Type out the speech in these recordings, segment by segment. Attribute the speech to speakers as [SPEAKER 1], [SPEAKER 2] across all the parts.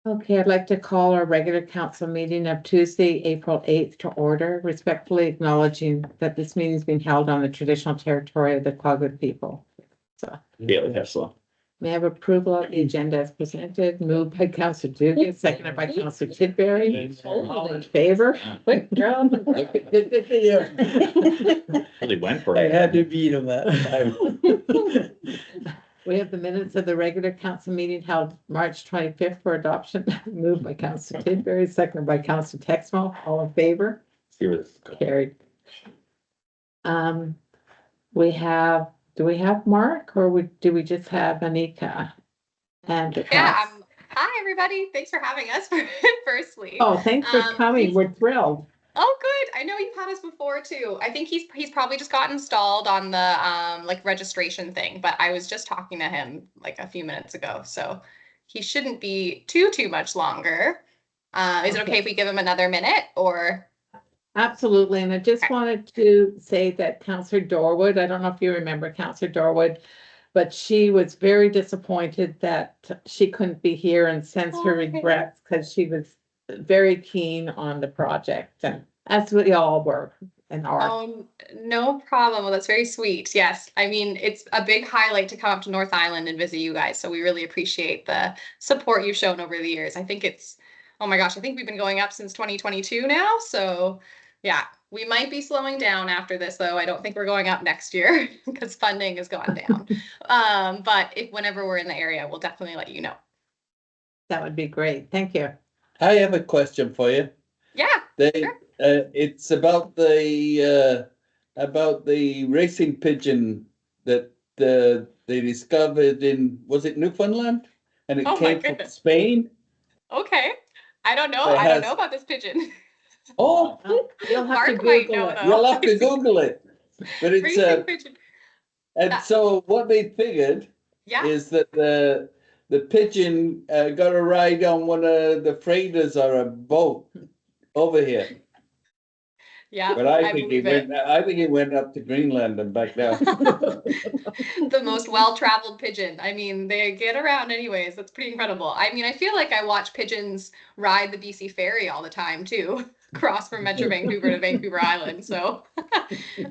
[SPEAKER 1] Okay, I'd like to call our regular council meeting of Tuesday, April 8th to order, respectfully acknowledging that this meeting is being held on the traditional territory of the Kwagwith people. So
[SPEAKER 2] Daily Tesla.
[SPEAKER 1] may I have approval of the agenda as presented, moved by Councillor Dugan, seconded by Councillor Tidbury. All in favor?
[SPEAKER 2] Really went for
[SPEAKER 3] I
[SPEAKER 2] it.
[SPEAKER 3] had to beat him that time.
[SPEAKER 1] We have the minutes of the regular council meeting held March 25th for adoption, moved by Councillor Tidbury, seconded by Councillor Texmo. All in favor?
[SPEAKER 2] Here it is.
[SPEAKER 1] Carried. Do we have Mark or do we just have Anika? And
[SPEAKER 4] Yeah, hi everybody. Thanks for having us firstly.
[SPEAKER 1] Oh, thanks for coming. We're thrilled.
[SPEAKER 4] Oh, good. I know you've had us before too. I think he's probably just got installed on the like registration thing, but I was just talking to him like a few minutes ago, so he shouldn't be too much longer. Is it okay if we give him another minute or?
[SPEAKER 1] Absolutely. And I just wanted to say that Councillor Dorwood, I don't know if you remember Councillor Dorwood, but she was very disappointed that she couldn't be here and sends her regrets because she was very keen on the project, and as we all were and are.
[SPEAKER 4] Oh, no problem. Well, that's very sweet. Yes. I mean, it's a big highlight to come up to North Island and visit you guys. So we really appreciate the support you've shown over the years. I think it's, oh my gosh, I think we've been going up since 2022 now. So yeah, we might be slowing down after this though. I don't think we're going up next year because funding has gone down. But whenever we're in the area, we'll definitely let you know.
[SPEAKER 1] That would be great. Thank you.
[SPEAKER 3] I have a question for you.
[SPEAKER 4] Yeah.
[SPEAKER 3] Sure. It's about the racing pigeon that they discovered in, was it Newfoundland? And it came from Spain.
[SPEAKER 4] Okay. I don't know. I don't know about this pigeon.
[SPEAKER 3] Oh,
[SPEAKER 1] You'll have
[SPEAKER 4] Mark
[SPEAKER 1] to
[SPEAKER 4] might
[SPEAKER 1] Google
[SPEAKER 4] know,
[SPEAKER 1] it.
[SPEAKER 4] though.
[SPEAKER 3] you'll have to Google it. But it's
[SPEAKER 4] Racing pigeon.
[SPEAKER 3] and so what they figured
[SPEAKER 4] Yeah.
[SPEAKER 3] is that the pigeon got a ride on one of the freighters or a boat over here.
[SPEAKER 4] Yeah.
[SPEAKER 3] But I think
[SPEAKER 4] believe it.
[SPEAKER 3] he went up to Greenland and back down.
[SPEAKER 4] The most well-traveled pigeon. I mean, they get around anyways. That's pretty incredible. I mean, I feel like I watch pigeons ride the BC ferry all the time too, cross from Metro Vancouver to Vancouver Island. So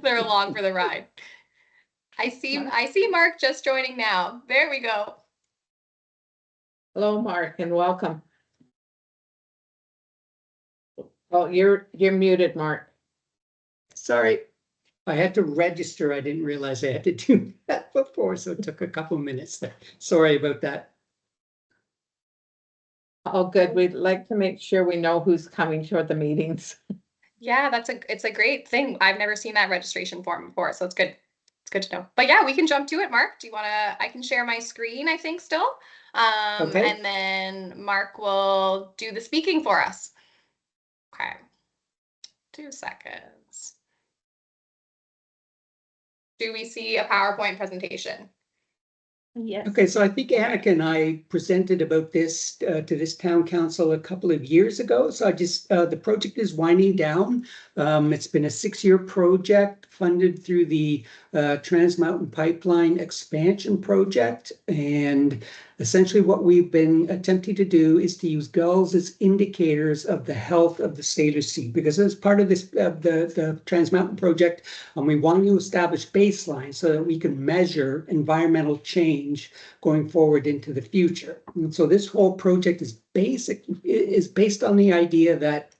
[SPEAKER 4] they're along for the ride. I see Mark just joining now. There we go.
[SPEAKER 1] Hello, Mark, and welcome. Oh, you're muted, Mark.
[SPEAKER 5] Sorry, I had to register. I didn't realize I had to do that before, so it took a couple minutes there. Sorry about that.
[SPEAKER 1] Oh, good. We'd like to make sure we know who's coming to the meetings.
[SPEAKER 4] Yeah, it's a great thing. I've never seen that registration form before, so it's good. It's good to know. But yeah, we can jump to it, Mark. Do you want to? I can share my screen, I think, still.
[SPEAKER 5] Okay.
[SPEAKER 4] And then Mark will do the speaking for us. Okay. 2 seconds. Do we see a PowerPoint presentation?
[SPEAKER 1] Yes.
[SPEAKER 5] Okay, so I think Annika and I presented about this to this town council a couple of years ago. So I just the project is winding down. It's been a 6-year project funded through the Trans Mountain Pipeline Expansion Project, and essentially what we've been attempting to do is to use gulls as indicators of the health of the Salish Sea, because as part of this the Trans Mountain Project, we want to establish baselines so that we can measure environmental change going forward into the future. And so this whole project is based on the idea that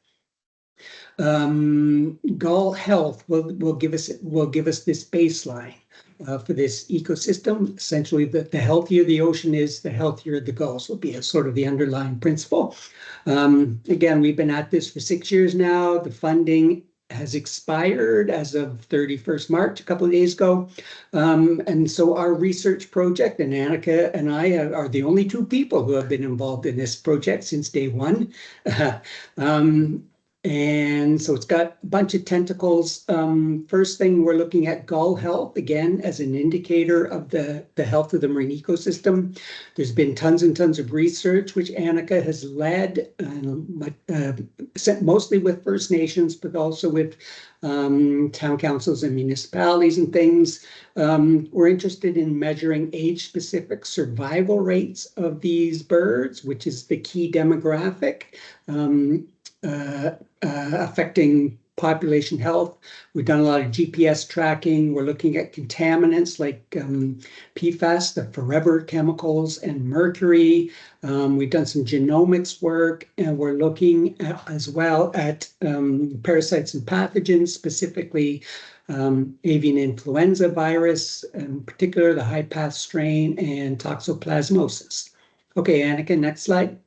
[SPEAKER 5] gull health will give us this baseline for this ecosystem. Essentially, the healthier the ocean is, the healthier the gulls will be, as sort of the underlying principle. Again, we've been at this for 6 years now. The funding has expired as of 31st March, a couple of days ago. And so our research project, and Annika and I are the only 2 people who have been involved in this project since day one. And so it's got a bunch of tentacles. First thing, we're looking at gull health, again, as an indicator of the health of the marine ecosystem. There's been tons and tons of research, which Annika has led, mostly with First Nations, but also with town councils and municipalities and things. We're interested in measuring age-specific survival rates of these birds, which is the key demographic. Affecting population health. We've done a lot of GPS tracking. We're looking at contaminants like PFAS, the forever chemicals, and mercury. We've done some genomics work, and we're looking at, as well at parasites and pathogens, specifically avian influenza virus, in particular the high path strain, and toxoplasmosis. Okay, Annika, next slide.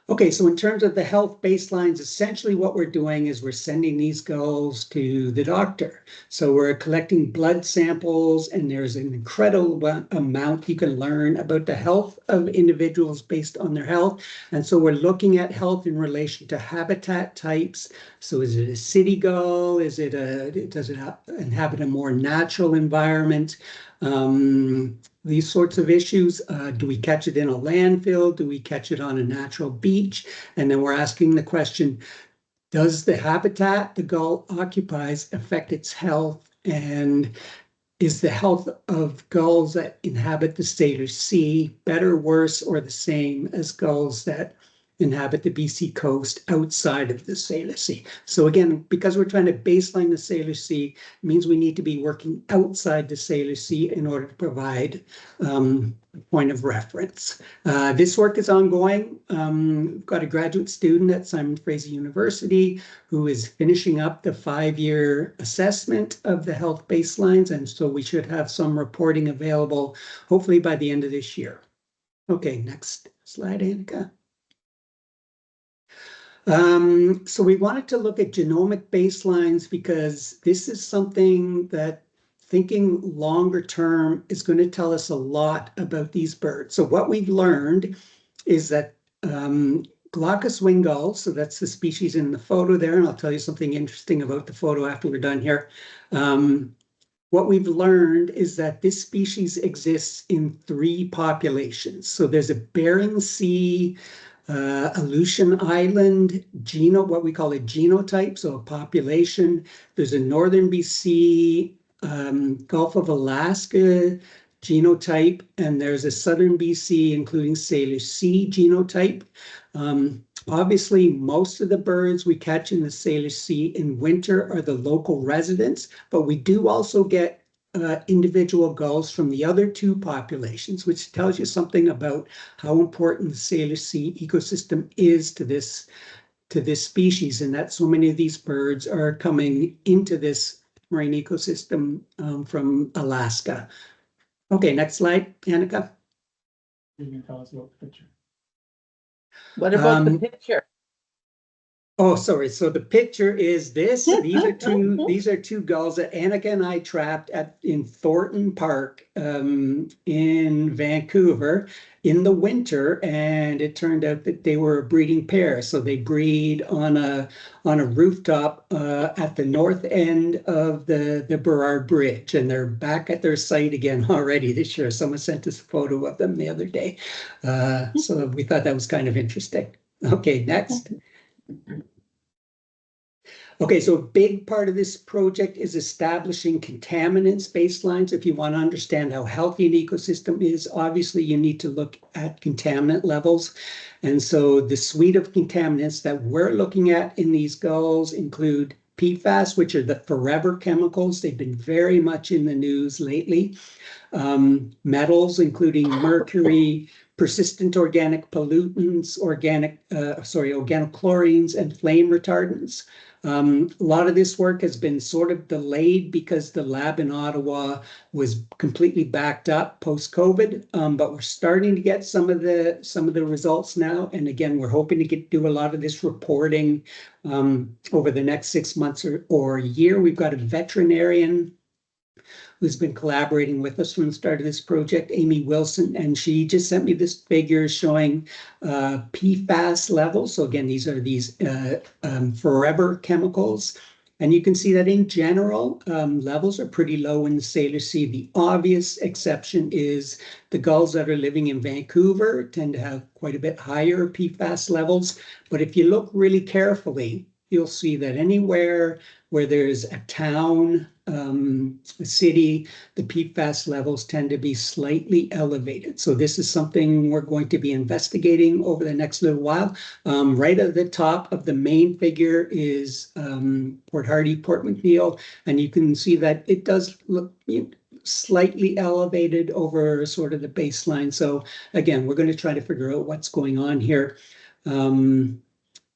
[SPEAKER 5] Okay, so in terms of the health baselines, essentially what we're doing is we're sending these gulls to the doctor. So we're collecting blood samples, and there's an incredible amount you can learn about the health of individuals based on their health. And so we're looking at health in relation to habitat types. So is it a city gull? Does it inhabit a more natural environment? These sorts of issues. Do we catch it in a landfill? Do we catch it on a natural beach? And then we're asking the question, does the habitat the gull occupies affect its health? And is the health of gulls that inhabit the Salish Sea better, worse, or the same as gulls that inhabit the BC coast outside of the Salish Sea? So again, because we're trying to baseline the Salish Sea, it means we need to be working outside the Salish Sea in order to provide a point of reference. This work is ongoing. We've got a graduate student at Simon Fraser University who is finishing up the 5-year assessment of the health baselines, and so we should have some reporting available hopefully by the end of this year. Okay, next slide, Annika. So we wanted to look at genomic baselines because this is something that thinking longer term is going to tell us a lot about these birds. So what we've learned is that glaucous wing gulls, so that's the species in the photo there, and I'll tell you something interesting about the photo after we're done here. What we've learned is that this species exists in 3 populations. So there's a Bering Sea, Aleutian Island what we call a genotype, so a population. There's a northern BC, Gulf of Alaska genotype, and there's a southern BC, including Salish Sea genotype. Obviously, most of the birds we catch in the Salish Sea in winter are the local residents, but we do also get individual gulls from the other 2 populations, which tells you something about how important the Salish Sea ecosystem is to this species, and that so many of these birds are coming into this marine ecosystem from Alaska. Okay, next slide, Annika.
[SPEAKER 6] You can tell us about the picture.
[SPEAKER 1] What about the picture?
[SPEAKER 5] Oh, sorry. So the picture is this. These are two gulls that Annika and I trapped in Thornton Park in Vancouver in the winter, and it turned out that they were a breeding pair. So they breed on a rooftop at the north end of the Burrard Bridge, and they're back at their site again already this year. Someone sent us a photo of them the other day, so we thought that was kind of interesting. Okay, next. Okay, so a big part of this project is establishing contaminants baselines. If you want to understand how healthy an ecosystem is, obviously you need to look at contaminant levels. And so the suite of contaminants that we're looking at in these gulls include PFAS, which are the forever chemicals. They've been very much in the news lately. Metals, including mercury, persistent organic pollutants, organochlorines, and flame retardants. A lot of this work has been sort of delayed because the lab in Ottawa was completely backed up post-COVID, but we're starting to get some of the results now. And again, we're hoping to do a lot of this reporting over the next 6 months or a year. We've got a veterinarian who's been collaborating with us from the start of this project, Amy Wilson, and she just sent me this figure showing PFAS levels. So again, these are these forever chemicals. And you can see that in general, levels are pretty low in the Salish Sea. The obvious exception is the gulls that are living in Vancouver tend to have quite a bit higher PFAS levels. But if you look really carefully, you'll see that anywhere where there's a town, a city, the PFAS levels tend to be slightly elevated. So this is something we're going to be investigating over the next little while. Right at the top of the main figure is Port Hardy, Port McNeill, and you can see that it does look slightly elevated over sort of the baseline. So again, we're going to try to figure out what's going on here.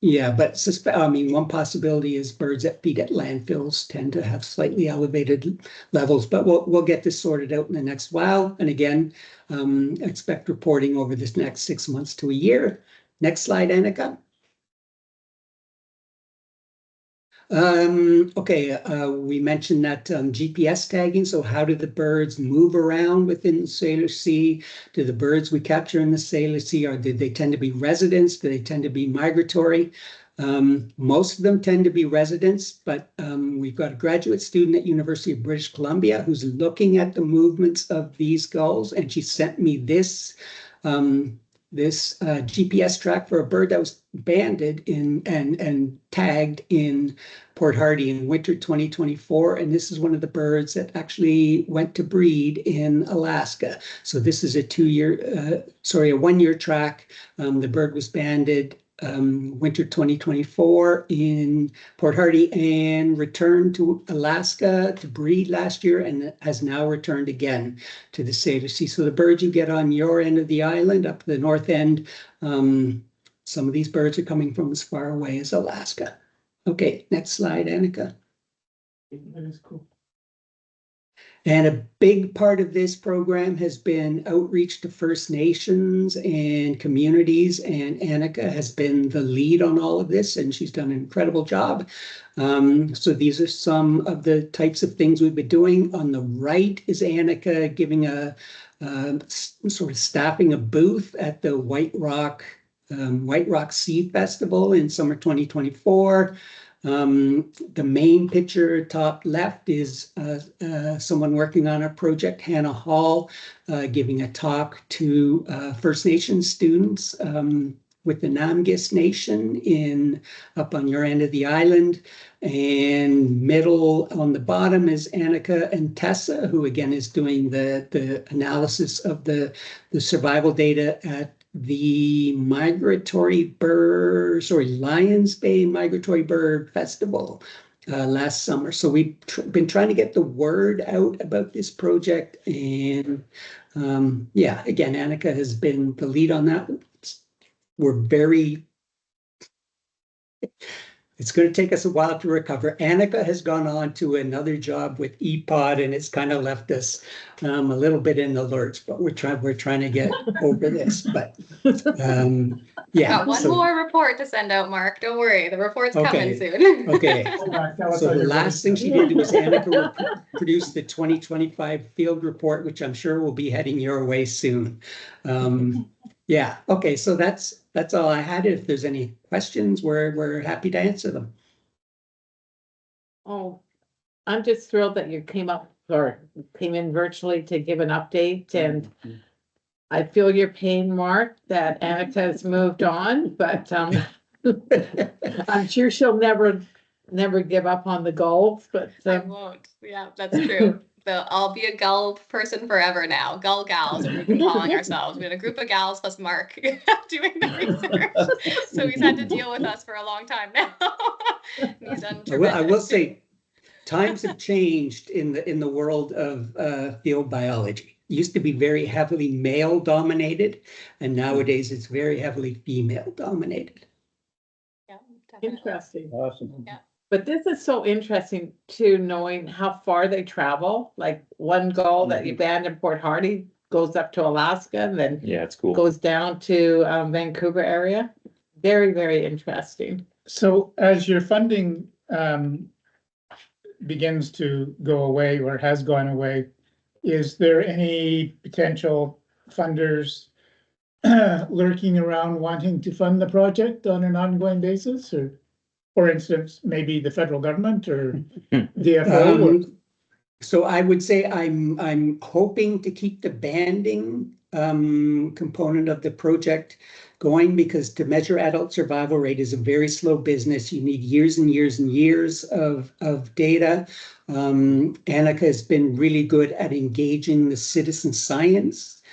[SPEAKER 5] Yeah, but one possibility is birds that feed at landfills tend to have slightly elevated levels, but we'll get this sorted out in the next while. And again, expect reporting over this next 6 months to a year. Next slide, Annika. We mentioned that GPS tagging. So how do the birds move around within the Salish Sea? Do the birds we capture in the Salish Sea, do they tend to be residents? Do they tend to be migratory? Most of them tend to be residents, but we've got a graduate student at University of British Columbia who's looking at the movements of these gulls, and she sent me this GPS track for a bird that was banded in and tagged in Port Hardy in winter 2024. And this is one of the birds that actually went to breed in Alaska. So this is a 1-year track. The bird was banded winter 2024 in Port Hardy and returned to Alaska to breed last year and has now returned again to the Salish Sea. So the birds you get on your end of the island, up the north end, some of these birds are coming from as far away as Alaska. Okay, next slide, Annika.
[SPEAKER 6] That is cool.
[SPEAKER 5] And a big part of this program has been outreach to First Nations and communities, and Annika has been the lead on all of this, and she's done an incredible job. So these are some of the types of things we've been doing. On the right is Annika giving a sort of staffing a booth at the White Rock Sea Festival in summer 2024. The main picture top left is someone working on a project, Hannah Hall, giving a talk to First Nations students with the Namgis Nation up on your end of the island. And middle on the bottom is Annika and Tessa, who again is doing the analysis of the survival data at the Lions Bay Migratory Bird Festival last summer. So we've been trying to get the word out about this project. And again, Annika has been the lead on that. It's going to take us a while to recover. Annika has gone on to another job with EPOD, and it's kind of left us a little bit in the lurch, but we're trying to get over this. But
[SPEAKER 4] Got one more report to send out, Mark. Don't worry, the report's coming soon.
[SPEAKER 5] Okay.
[SPEAKER 6] Hold on, tell us
[SPEAKER 5] So
[SPEAKER 6] how
[SPEAKER 5] the
[SPEAKER 6] you're
[SPEAKER 5] last
[SPEAKER 6] doing.
[SPEAKER 5] thing she did was Annika produced the 2025 field report, which I'm sure will be heading your way soon. Okay, so that's all I had. If there's any questions, we're happy to answer them.
[SPEAKER 1] Oh, I'm just thrilled that you came in virtually to give an update, and I feel your pain, Mark, that Annika has moved on, but I'm sure she'll never give up on the goals, but
[SPEAKER 4] I won't. Yeah, that's true. I'll be a gull person forever now. Gull gals, what we've been calling ourselves. We've been a group of gals plus Mark doing the research. So he's had to deal with us for a long time now. He's done tremendous.
[SPEAKER 5] I will say, times have changed in the world of field biology. It used to be very heavily male dominated, and nowadays it's very heavily female dominated.
[SPEAKER 4] Yeah, definitely.
[SPEAKER 1] interesting.
[SPEAKER 3] Awesome.
[SPEAKER 4] Yeah.
[SPEAKER 1] But this is so interesting too, knowing how far they travel. Like one gull that you banned in Port Hardy goes up to Alaska and then
[SPEAKER 2] Yeah, it's cool.
[SPEAKER 1] goes down to Vancouver area. Very, very interesting.
[SPEAKER 6] So as you're funding begins to go away or has gone away, is there any potential funders lurking around wanting to fund the project on an ongoing basis? Or, for instance, maybe the federal government or DFO?
[SPEAKER 5] So I would say I'm hoping to keep the banding component of the project going, because to measure adult survival rate is a very slow business. You need years and years and years of data. Annika has been really good at engaging the citizen science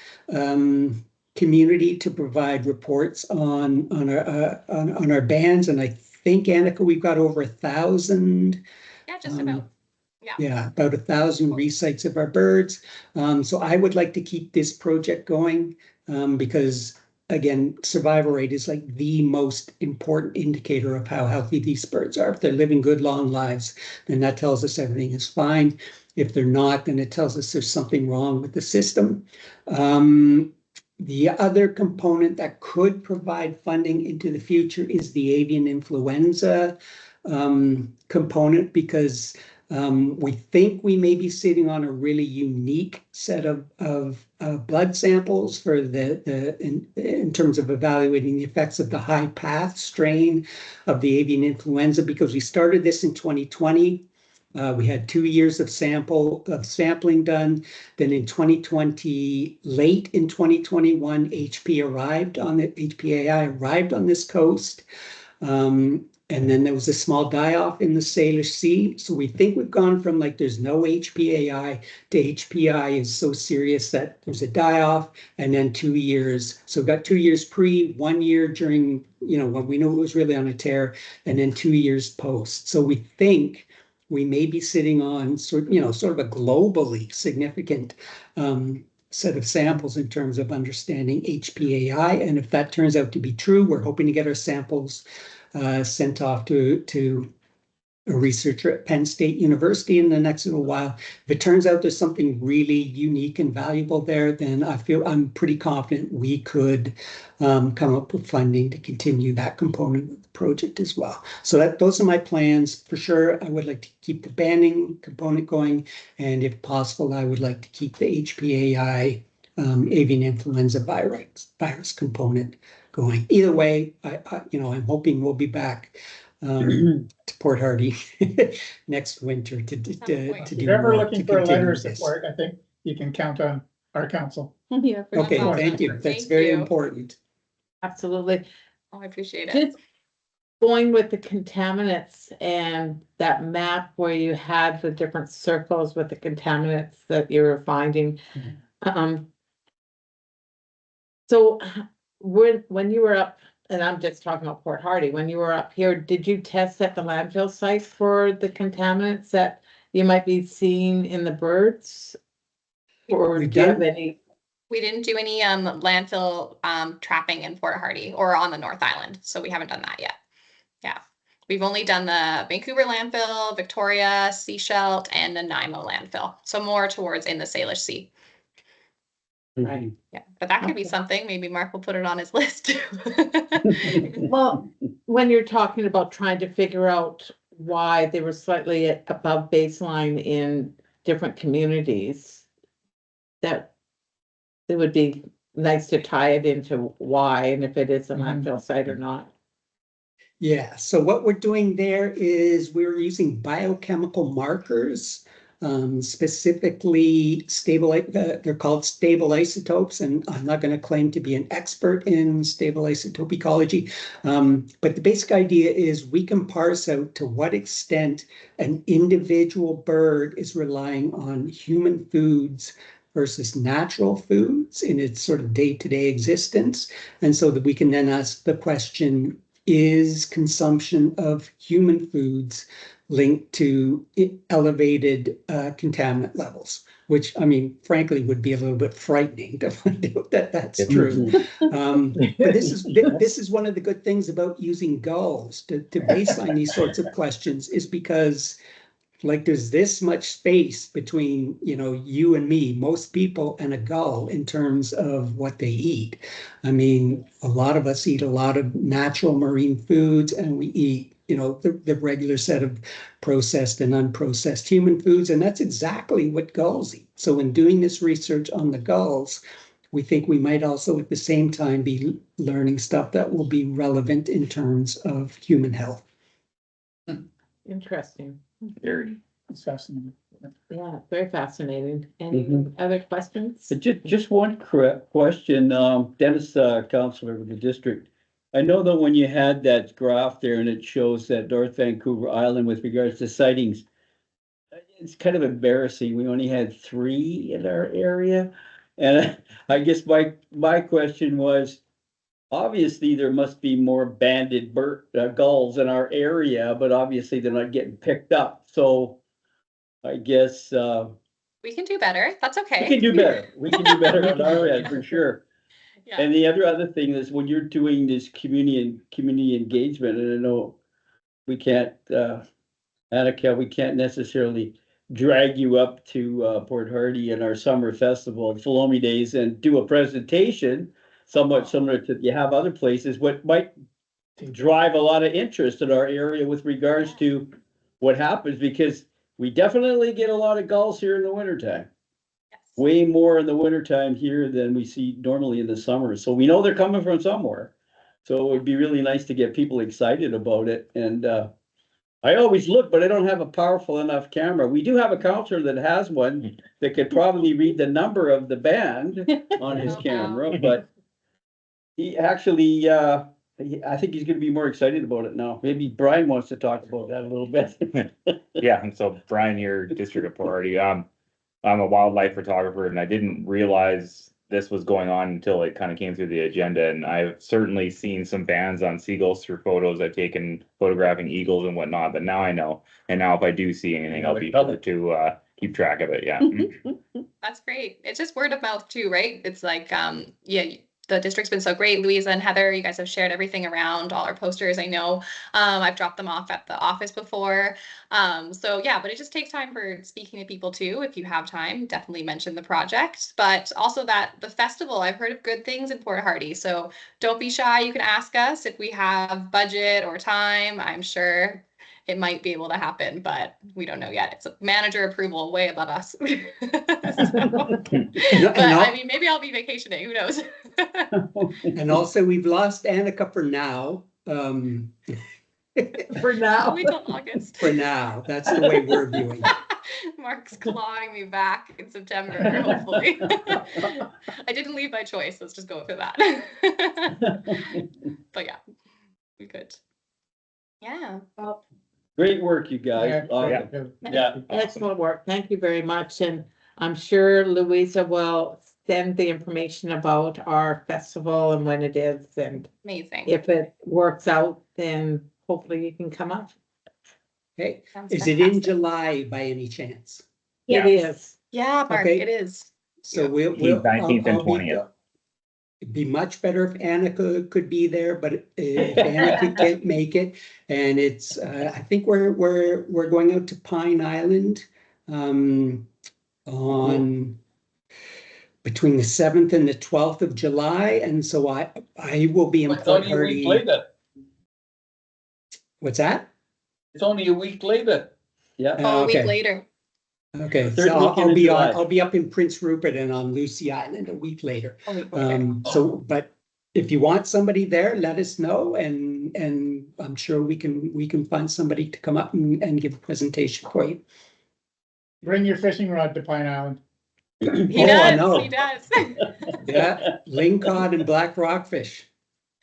[SPEAKER 5] community to provide reports on our bands, and I think, Annika, we've got over 1,000.
[SPEAKER 4] Yeah, just about.
[SPEAKER 5] Yeah, about 1,000 resites of our birds. So I would like to keep this project going because, again, survival rate is like the most important indicator of how healthy these birds are. If they're living good, long lives, then that tells us everything is fine. If they're not, then it tells us there's something wrong with the system. The other component that could provide funding into the future is the avian influenza component, because we think we may be sitting on a really unique set of blood samples for in terms of evaluating the effects of the high path strain of the avian influenza, because we started this in 2020. We had 2 years of sampling done. Then in 2020, late in 2021, HPAI arrived on this coast. And then there was a small die-off in the Salish Sea. So we think we've gone from like there's no HPAI to HPAI is so serious that there's a die-off, and then 2 years. So we've got 2 years pre, 1 year during, when we knew it was really on a tear, and then 2 years post. So we think we may be sitting on sort of a globally significant set of samples in terms of understanding HPAI. And if that turns out to be true, we're hoping to get our samples sent off to a researcher at Penn State University in the next little while. If it turns out there's something really unique and valuable there, then I'm pretty confident we could come up with funding to continue that component of the project as well. So those are my plans. For sure, I would like to keep the banding component going, and if possible, I would like to keep the HPAI avian influenza virus component going. Either way, I'm hoping we'll be back to Port Hardy next winter to do.
[SPEAKER 6] If you're ever looking for a letter of support, I think you can count on our council.
[SPEAKER 4] Yeah.
[SPEAKER 5] Okay, thank you. That's very important.
[SPEAKER 1] Absolutely.
[SPEAKER 4] Oh, I appreciate it.
[SPEAKER 1] Just going with the contaminants and that map where you had the different circles with the contaminants that you were finding. So when you were up, and I'm just talking about Port Hardy, when you were up here, did you test at the landfill site for the contaminants that you might be seeing in the birds? Or do you have any?
[SPEAKER 4] We didn't do any landfill trapping in Port Hardy or on the North Island, so we haven't done that yet. Yeah, we've only done the Vancouver landfill, Victoria, Seashell, and Nanaimo landfill, so more towards in the Salish Sea.
[SPEAKER 1] Right.
[SPEAKER 4] Yeah, but that could be something. Maybe Mark will put it on his list too.
[SPEAKER 1] Well, when you're talking about trying to figure out why they were slightly above baseline in different communities, that it would be nice to tie it into why and if it is a landfill site or not.
[SPEAKER 5] Yeah, so what we're doing there is we're using biochemical markers, specifically they're called stable isotopes, and I'm not going to claim to be an expert in stable isotope ecology, but the basic idea is we can parse out to what extent an individual bird is relying on human foods versus natural foods in its sort of day-to-day existence, and so that we can then ask the question, is consumption of human foods linked to elevated contaminant levels, which, I mean, frankly, would be a little bit frightening to find out that that's true. But this is one of the good things about using gulls to baseline these sorts of questions, is because Like there's this much space between, you know, you and me, most people and a gull in terms of what they eat. I mean, a lot of us eat a lot of natural marine foods and we eat, you know, the regular set of processed and unprocessed human foods. And that's exactly what gulls eat. So in doing this research on the gulls, we think we might also at the same time be learning stuff that will be relevant in terms of human health.
[SPEAKER 1] Interesting.
[SPEAKER 2] Very.
[SPEAKER 6] It's fascinating.
[SPEAKER 1] Yeah, very fascinating. Any
[SPEAKER 7] Mhm.
[SPEAKER 1] other questions?
[SPEAKER 7] Just one correct question, Dennis, counselor of the district. I know that when you had that graph there and it shows that North Vancouver Island with regards to sightings, it's kind of embarrassing. We only had 3 in our area. And I guess my question was, obviously there must be more banded gulls in our area, but obviously they're not getting picked up. So I guess,
[SPEAKER 4] We can do better. That's okay.
[SPEAKER 7] we can do better. We can do better on our end for sure.
[SPEAKER 4] Yeah.
[SPEAKER 7] And the other thing is when you're doing this community engagement, and I know we can't, Annika, we can't necessarily drag you up to Port Hardy in our summer festival, Salome Days, and do a presentation somewhat similar to you have other places. What might drive a lot of interest in our area with regards to what happens, because we definitely get a lot of gulls here in the wintertime.
[SPEAKER 4] Yes.
[SPEAKER 7] Way more in the wintertime here than we see normally in the summer. So we know they're coming from somewhere. So it would be really nice to get people excited about it. And I always look, but I don't have a powerful enough camera. We do have a counselor that has one that could probably read the number of the band on his camera, but he actually, I think he's gonna be more excited about it now. Maybe Brian wants to talk about that a little bit.
[SPEAKER 2] Yeah, and so Brian, your district of Port Hardy, I'm a wildlife photographer and I didn't realize this was going on until it kind of came through the agenda. And I've certainly seen some bans on seagulls through photos I've taken photographing eagles and whatnot, but now I know. And now if I do see anything, I'll be sure to keep track of it, yeah.
[SPEAKER 4] That's great. It's just word of mouth too, right? It's like, yeah, the district's been so great. Louisa and Heather, you guys have shared everything around, all our posters. I know, I've dropped them off at the office before. So yeah, but it just takes time for speaking to people too. If you have time, definitely mention the project, but also that the festival, I've heard of good things in Port Hardy. So don't be shy. You can ask us if we have budget or time. I'm sure it might be able to happen, but we don't know yet. It's a manager approval way above us. But I mean, maybe I'll be vacationing, who knows?
[SPEAKER 5] And also we've lost Annika for now.
[SPEAKER 1] For now.
[SPEAKER 4] Wait till August.
[SPEAKER 5] For now, that's the way we're viewing it.
[SPEAKER 4] Mark's clawing me back in September, hopefully. I didn't leave by choice, let's just go for that. But yeah, we could. Yeah.
[SPEAKER 1] Well,
[SPEAKER 7] Great work, you guys. Yeah.
[SPEAKER 1] excellent work. Thank you very much. And I'm sure Louisa will send the information about our festival and when it is. And
[SPEAKER 4] Amazing.
[SPEAKER 1] if it works out, then hopefully you can come up.
[SPEAKER 5] Okay,
[SPEAKER 4] Sounds
[SPEAKER 5] is it in
[SPEAKER 4] fantastic.
[SPEAKER 5] July by any chance?
[SPEAKER 1] It is.
[SPEAKER 4] Yeah, Mark,
[SPEAKER 5] Okay.
[SPEAKER 4] it is.
[SPEAKER 5] So we'll.
[SPEAKER 2] 19th and
[SPEAKER 5] I'll be-
[SPEAKER 2] 20th.
[SPEAKER 5] It'd be much better if Annika could be there, but if Annika can't make it, and it's, I think we're going out to Pine Island, on between the 7th and the 12th of July, and so I will be in
[SPEAKER 3] It's
[SPEAKER 5] Port
[SPEAKER 3] only a week
[SPEAKER 5] Hardy.
[SPEAKER 3] later.
[SPEAKER 5] What's that?
[SPEAKER 3] It's only a week later.
[SPEAKER 7] Yeah.
[SPEAKER 4] Oh, a week
[SPEAKER 5] okay.
[SPEAKER 4] later.
[SPEAKER 5] Okay,
[SPEAKER 7] Third
[SPEAKER 5] so
[SPEAKER 7] weekend in July.
[SPEAKER 5] I'll be up in Prince Rupert and on Lucy Island a week later.
[SPEAKER 4] A week later.
[SPEAKER 5] So, but if you want somebody there, let us know, and I'm sure we can find somebody to come up and give a presentation for you.
[SPEAKER 6] Bring your fishing rod to Pine Island.
[SPEAKER 4] He
[SPEAKER 5] I
[SPEAKER 4] does,
[SPEAKER 5] know.
[SPEAKER 4] he does.
[SPEAKER 5] Yeah, lingcod and black rockfish.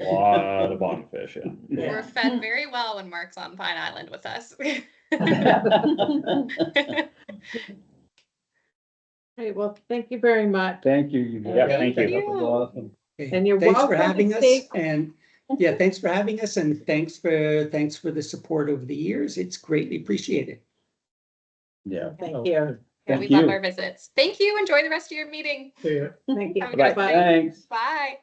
[SPEAKER 2] A lot of bonfish, yeah.
[SPEAKER 4] We're fed very well when Mark's on Pine Island with us.
[SPEAKER 1] Great. Well, thank you very much.
[SPEAKER 7] Thank you. You guys.
[SPEAKER 2] Yeah,
[SPEAKER 4] thank
[SPEAKER 7] That
[SPEAKER 4] you.
[SPEAKER 7] was awesome.
[SPEAKER 5] Okay,
[SPEAKER 1] And you're
[SPEAKER 5] thanks for
[SPEAKER 1] welcome to
[SPEAKER 5] having us,
[SPEAKER 1] stay.
[SPEAKER 5] and yeah, thanks for having us, and thanks for the support over the years. It's greatly appreciated.
[SPEAKER 7] Yeah.
[SPEAKER 1] Thank you.
[SPEAKER 4] Yeah, we
[SPEAKER 7] Thank
[SPEAKER 4] love
[SPEAKER 7] you.
[SPEAKER 4] our visits. Thank you. Enjoy the rest of your meeting.
[SPEAKER 6] See ya.
[SPEAKER 1] Thank you.
[SPEAKER 4] Have a good
[SPEAKER 1] Bye.
[SPEAKER 4] day.
[SPEAKER 7] Thanks.
[SPEAKER 4] Bye.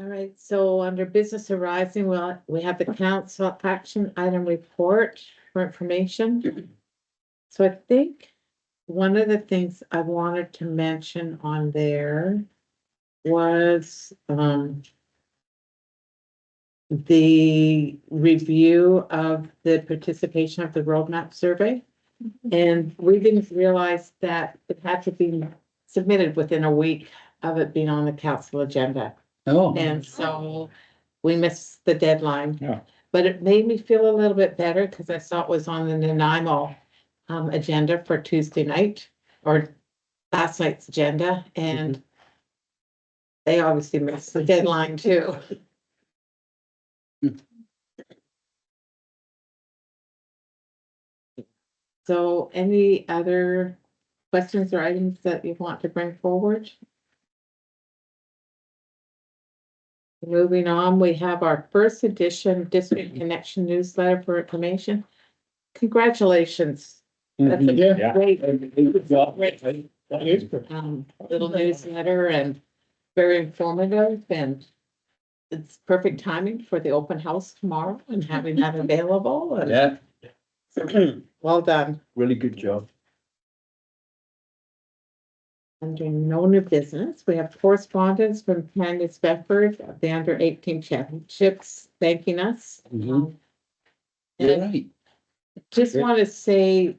[SPEAKER 1] All right, so under business arising, we have the council action item report for information. So I think one of the things I wanted to mention on there was, the review of the participation of the roadmap survey. And we didn't realize that it had to be submitted within a week of it being on the council agenda.
[SPEAKER 3] Oh,
[SPEAKER 1] And so we missed the deadline.
[SPEAKER 2] Yeah.
[SPEAKER 1] But it made me feel a little bit better because I saw it was on the Nanaimo agenda for Tuesday night or last night's agenda, and they obviously missed the deadline too. So any other questions or items that you want to bring forward? Moving on, we have our first edition District Connection newsletter for information. Congratulations. That's a
[SPEAKER 6] Yeah.
[SPEAKER 2] Yeah.
[SPEAKER 1] great,
[SPEAKER 7] Good job.
[SPEAKER 6] That is good.
[SPEAKER 1] little newsletter and very informative, and it's perfect timing for the open house tomorrow and having that available. And
[SPEAKER 3] yeah.
[SPEAKER 1] so, well done.
[SPEAKER 7] Really good job.
[SPEAKER 1] Under no new business, we have correspondence from Candace Bedford of the under 18 championships thanking us.
[SPEAKER 7] Mhm.
[SPEAKER 3] You're
[SPEAKER 1] And
[SPEAKER 3] right.
[SPEAKER 1] just want to say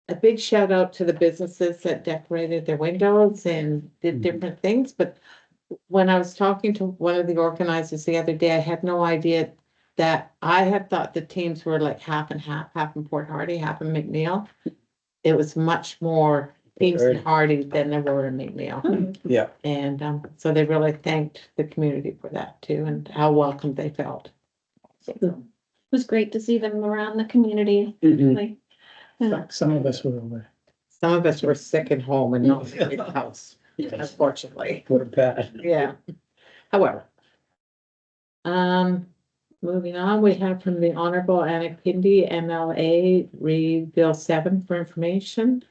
[SPEAKER 1] a big shout out to the businesses that decorated their windows and did
[SPEAKER 7] Mhm.
[SPEAKER 1] different things. But when I was talking to one of the organizers the other day, I had no idea that I had thought the teams were like half and half in Port Hardy, half in McNeil. It was much more teams in Hardy than there were in McNeil.
[SPEAKER 7] Yeah.
[SPEAKER 1] And so they really thanked the community for that too, and how welcome they felt.
[SPEAKER 8] It was great to see them around the community.
[SPEAKER 7] Mhm.
[SPEAKER 8] Like,
[SPEAKER 6] Some of us were away.
[SPEAKER 1] Some of us were sick at home and not in the house, unfortunately.
[SPEAKER 7] What a pass.
[SPEAKER 1] Yeah. However. Moving on, we have from the Honorable Anna Kindi, MLA, read Bill 7 for information.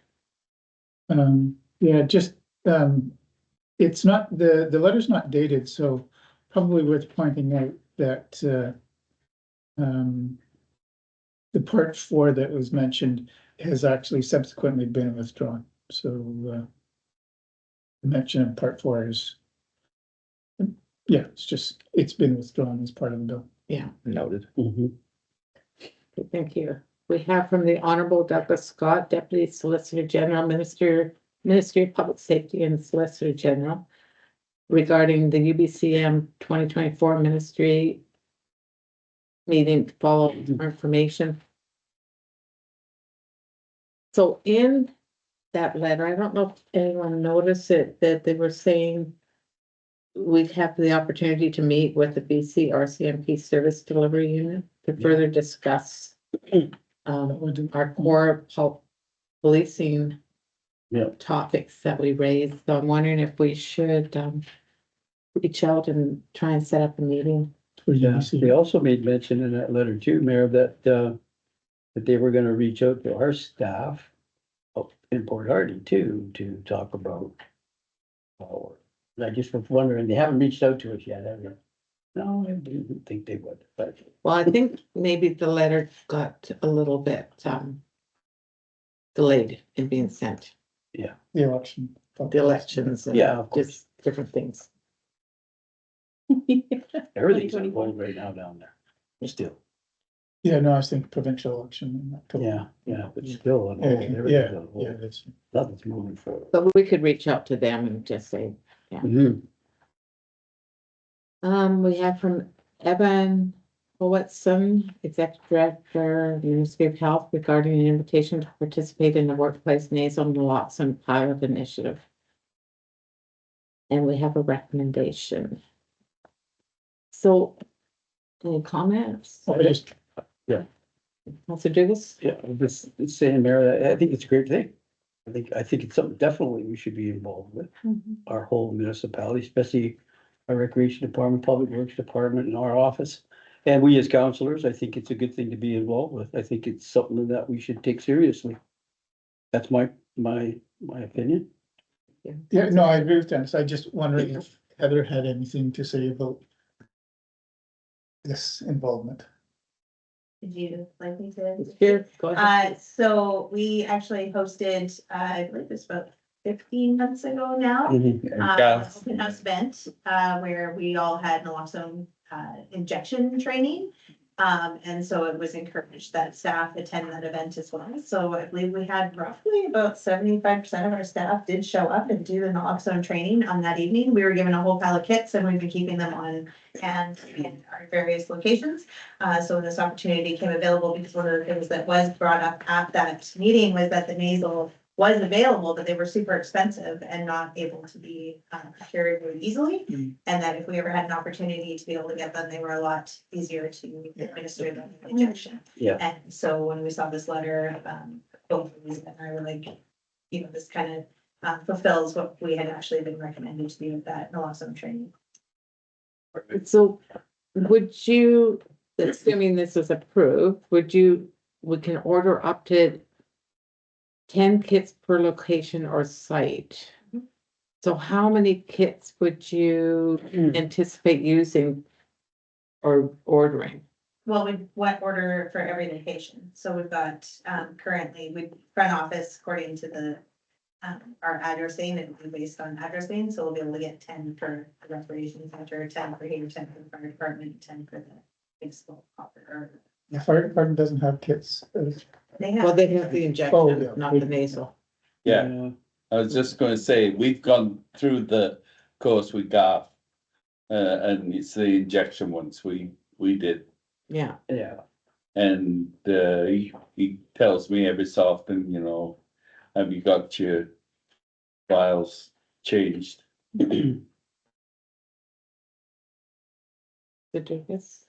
[SPEAKER 6] Yeah, just, it's not, the letter's not dated, so probably worth pointing out that, the part 4 that was mentioned has actually subsequently been withdrawn, so, the mention of part 4 is, yeah, it's been withdrawn as part of the bill.
[SPEAKER 1] Yeah,
[SPEAKER 2] Noted.
[SPEAKER 7] Mhm.
[SPEAKER 1] thank you. We have from the Honorable Douglas Scott, Deputy Solicitor General, Ministry of Public Safety and Solicitor General, regarding the UBCM 2024 Ministry meeting to follow more information. So in that letter, I don't know if anyone noticed it, that they were saying we'd have the opportunity to meet with the BC RCMP Service Delivery Unit to further discuss our core policing
[SPEAKER 7] Yeah.
[SPEAKER 1] topics that we raised. So I'm wondering if we should reach out and try and set up a meeting.
[SPEAKER 7] Yeah, they also made mention in that letter too, Mayor, that that they were gonna reach out to our staff up in Port Hardy too, to talk about. I just was wondering, they haven't reached out to us yet, have they? No, I didn't think they would, but.
[SPEAKER 1] Well, I think maybe the letter got a little bit delayed in being sent,
[SPEAKER 6] The election.
[SPEAKER 1] the elections and
[SPEAKER 7] Yeah, of course.
[SPEAKER 1] just different things.
[SPEAKER 7] Everything's on hold right now down there, still.
[SPEAKER 6] Yeah, no, I was thinking provincial election in October.
[SPEAKER 7] Yeah, but still. on hold.
[SPEAKER 6] Yeah,
[SPEAKER 7] Everything's on hold.
[SPEAKER 6] yeah, that's.
[SPEAKER 7] Nothing's moving forward.
[SPEAKER 1] But we could reach out to them and just say,
[SPEAKER 7] Mhm.
[SPEAKER 1] we have from Evan Watson, Executive Director, Ministry of Health, regarding an invitation to participate in the Workplace Nasal Naloxone Pilot Initiative. And we have a recommendation. So, any comments?
[SPEAKER 6] I just,
[SPEAKER 1] Councilor Dugas?
[SPEAKER 7] Yeah, I'm just saying, Mayor, I think it's a great thing. I think it's something definitely we should be involved with, our whole municipality, especially our recreation department, public works department, and our office. And we as councilors, I think it's a good thing to be involved with. I think it's something that we should take seriously. That's my opinion.
[SPEAKER 6] yeah, no, I agree with Dennis. I just wondering if Heather had anything to say about this involvement?
[SPEAKER 9] Did you like me to?
[SPEAKER 1] Here, go ahead.
[SPEAKER 9] So we actually hosted, I believe it's about 15 months ago now.
[SPEAKER 3] Yeah.
[SPEAKER 9] Open house event, where we all had naloxone, injection training. And so it was encouraged that staff attend that event as well. So I believe we had roughly about 75% of our staff did show up and do the naloxone training on that evening. We were given a whole pile of kits and we've been keeping them on hand in our various locations. So when this opportunity came available, because one of the things that was brought up at that meeting was that the nasal was available, but they were super expensive and not able to be procured very easily. And that if we ever had an opportunity to be able to get them, they were a lot easier to administer than injection.
[SPEAKER 7] Yeah.
[SPEAKER 9] And so when we saw this letter, both Lisa and I were like, this kind of fulfills what we had actually been recommended to do with that naloxone training.
[SPEAKER 1] So would you, assuming this is approved, we can order up to 10 kits per location or site. So how many kits would you anticipate using or ordering?
[SPEAKER 9] Well, we went order for every location. So we've got, currently, front office, according to the, our addressing, it will be based on addressing. So we'll be able to get 10 for the recreation center, 10 for here, 10 for the fire department, 10 for the municipal copper.
[SPEAKER 6] The fire department doesn't have kits.
[SPEAKER 9] They
[SPEAKER 1] Well,
[SPEAKER 9] have,
[SPEAKER 1] they have the
[SPEAKER 6] Oh,
[SPEAKER 1] injection,
[SPEAKER 6] yeah.
[SPEAKER 1] not the nasal.
[SPEAKER 3] Yeah, I was just gonna say, we've gone through the course with GAF. And it's the injection ones we did.
[SPEAKER 1] Yeah.
[SPEAKER 7] Yeah.
[SPEAKER 3] And he tells me every so often, have you got your files changed?
[SPEAKER 1] Yes.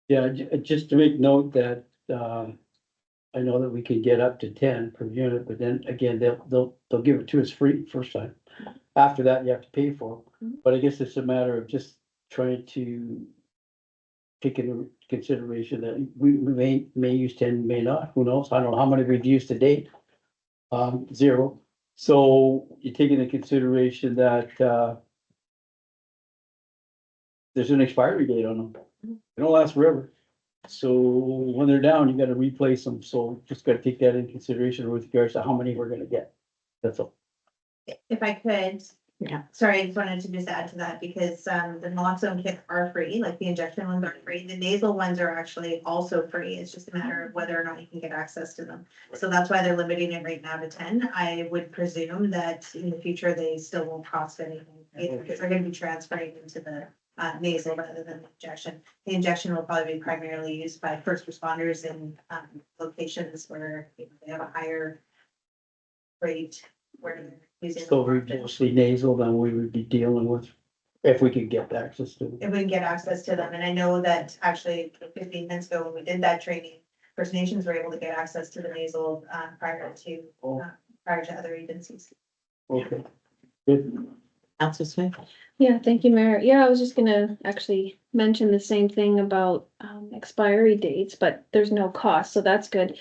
[SPEAKER 7] Yeah, just to make note that, I know that we can get up to 10 per unit, but then again, they'll give it to us free first time. After that, you have to pay for them. But I guess it's a matter of just trying to take into consideration that we may use 10, may not, who knows? I don't know how many we've used to date. 0. So you take into consideration that, there's an expiry date on them. They don't last forever. So when they're down, you gotta replace them. So just gotta take that into consideration with regards to how many we're gonna get. That's all.
[SPEAKER 9] if I could.
[SPEAKER 1] Yeah.
[SPEAKER 9] Sorry, I just wanted to just add to that because, the naloxone kits are free, like the injection ones are free. The nasal ones are actually also free. It's just a matter of whether or not you can get access to them. So that's why they're limiting it right now to 10. I would presume that in the future, they still won't cost anything. Because they're gonna be transferring into the nasal rather than the injection. The injection will probably be primarily used by first responders in locations where they have a higher rate where they're using.
[SPEAKER 7] So we're mostly nasal, then we would be dealing with, if we could get access to them.
[SPEAKER 9] If we can get access to them, and I know that actually 15 minutes ago when we did that training, First Nations were able to get access to the nasal prior to other agencies.
[SPEAKER 7] Okay. Good.
[SPEAKER 1] Councilor Smith?
[SPEAKER 8] Yeah, thank you, Mayor. Yeah, I was just gonna actually mention the same thing about expiry dates, but there's no cost, so that's good.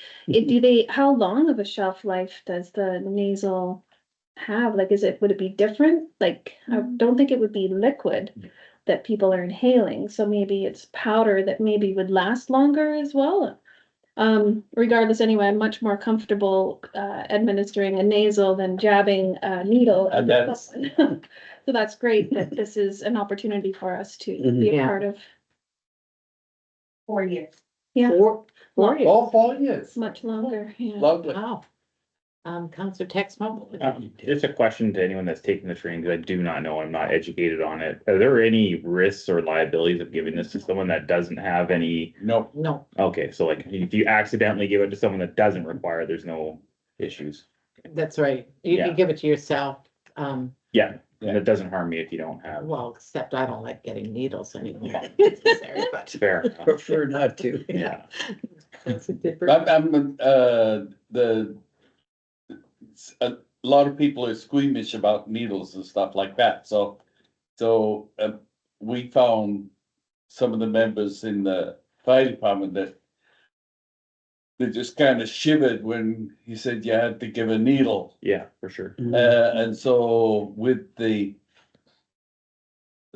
[SPEAKER 8] How long of a shelf life does the nasal have? Like, would it be different? Like, I don't think it would be liquid that people are inhaling, so maybe it's powder that maybe would last longer as well. Regardless, anyway, I'm much more comfortable administering a nasal than jabbing a needle.
[SPEAKER 3] And that's-
[SPEAKER 8] So that's great that this is an opportunity for us to be a
[SPEAKER 1] Yeah.
[SPEAKER 8] part of.
[SPEAKER 9] 4 years.
[SPEAKER 8] Yeah,
[SPEAKER 1] Four years.
[SPEAKER 3] All 4 years.
[SPEAKER 8] much longer, yeah.
[SPEAKER 3] Lovely.
[SPEAKER 1] Wow. Councilor Texmo?
[SPEAKER 2] Just a question to anyone that's taking the training, because I do not know, I'm not educated on it. Are there any risks or liabilities of giving this to someone that doesn't have any?
[SPEAKER 3] No,
[SPEAKER 1] No,
[SPEAKER 2] Okay, so like if you accidentally give it to someone that doesn't require, there's no issues.
[SPEAKER 1] that's right. You
[SPEAKER 2] Yeah.
[SPEAKER 1] can give it to yourself.
[SPEAKER 2] Yeah, and it doesn't harm me if you don't have.
[SPEAKER 1] Well, except I don't like getting needals anymore. Necessary, but
[SPEAKER 2] Fair enough.
[SPEAKER 7] Prefer not to.
[SPEAKER 1] yeah. It's a different.
[SPEAKER 3] a lot of people are squeamish about needles and stuff like that, so we found some of the members in the fire department that they just kind of shivered when he said you had to give a needle.
[SPEAKER 2] Yeah, for sure.
[SPEAKER 3] And so with the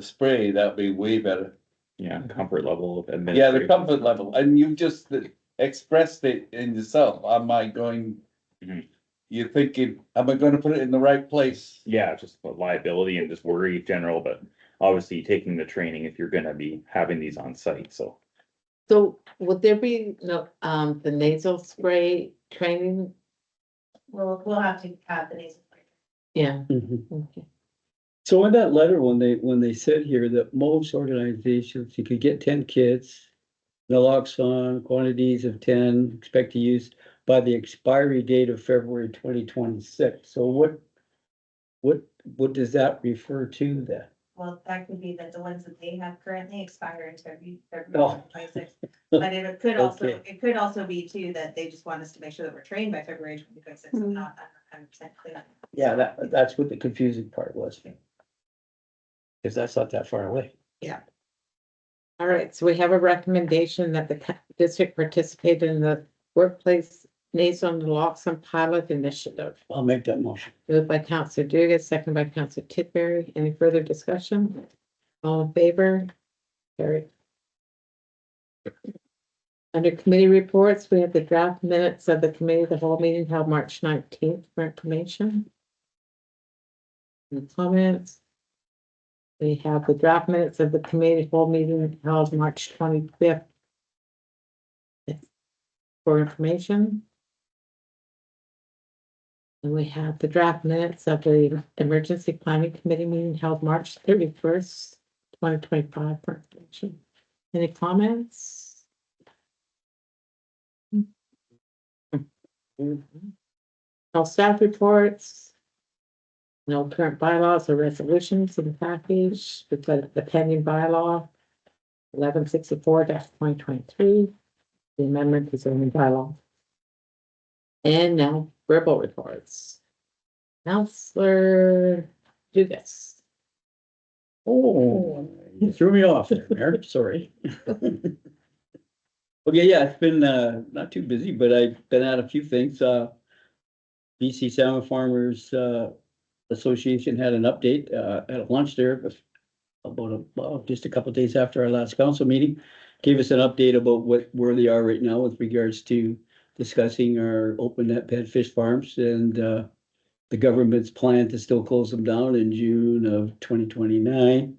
[SPEAKER 3] spray, that'd be way better.
[SPEAKER 2] Yeah, comfort level of
[SPEAKER 3] Yeah, the
[SPEAKER 2] administration.
[SPEAKER 3] comfort level, and you just expressed it in yourself, am I going?
[SPEAKER 2] Mhm.
[SPEAKER 3] You're thinking, am I gonna put it in the right place?
[SPEAKER 2] Yeah, just about liability and just worry in general, but obviously taking the training if you're gonna be having these on site, so.
[SPEAKER 1] So would there be no, the nasal spray training?
[SPEAKER 9] We'll have to have the nasal spray.
[SPEAKER 1] Yeah.
[SPEAKER 7] Mhm.
[SPEAKER 1] Okay.
[SPEAKER 7] So in that letter, when they said here that most organizations, you could get 10 kids, naloxone quantities of 10, expect to use by the expiry date of February 2026. So what does that refer to then?
[SPEAKER 9] Well, that could be that the ones that they have currently expire in February
[SPEAKER 7] Oh.
[SPEAKER 9] 26th. But it could also,
[SPEAKER 7] Okay.
[SPEAKER 9] it could also be too, that they just want us to make sure that we're trained by February 2026 and not 100% clear.
[SPEAKER 7] Yeah, that's what the confusing part was. Because that's not that far away.
[SPEAKER 1] All right, so we have a recommendation that the district participate in the workplace nasal naloxone pilot initiative.
[SPEAKER 7] I'll make that motion.
[SPEAKER 1] Moved by Counselor Dugas, second by Counselor Titbury. Any further discussion? All in favor? Carried. Under committee reports, we have the draft minutes of the committee, of the whole meeting held March 19th for information. Any comments? We have the draft minutes of the committee, of whole meeting held March 25th. For information. And we have the draft minutes of the emergency planning committee meeting held March 31st, 2025 for information. Any comments? No staff reports. No current bylaws or resolutions in the package, but the pending bylaw 1164-2023, the amendment to zoning bylaw. And now verbal reports. Counselor Dugas.
[SPEAKER 7] Oh, you threw me off there, Mayor, sorry. Okay, yeah, it's been not too busy, but I've been at a few things. BC Salmon Farmers Association had an update at a lunch there about just a couple of days after our last council meeting. Gave us an update about where they are right now with regards to discussing our open net pet fish farms and the government's plan to still close them down in June of 2029.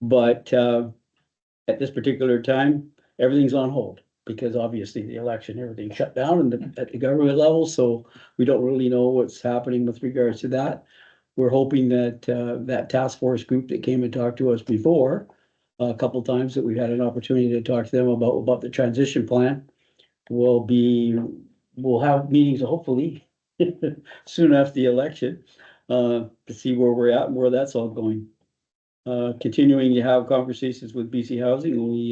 [SPEAKER 7] But at this particular time, everything's on hold because obviously the election, everything shut down at the government level. So we don't really know what's happening with regards to that. We're hoping that that task force group that came and talked to us before, a couple of times that we've had an opportunity to talk to them about the transition plan, we'll have meetings hopefully soon after the election to see where we're at and where that's all going. Continuing to have conversations with BC Housing, we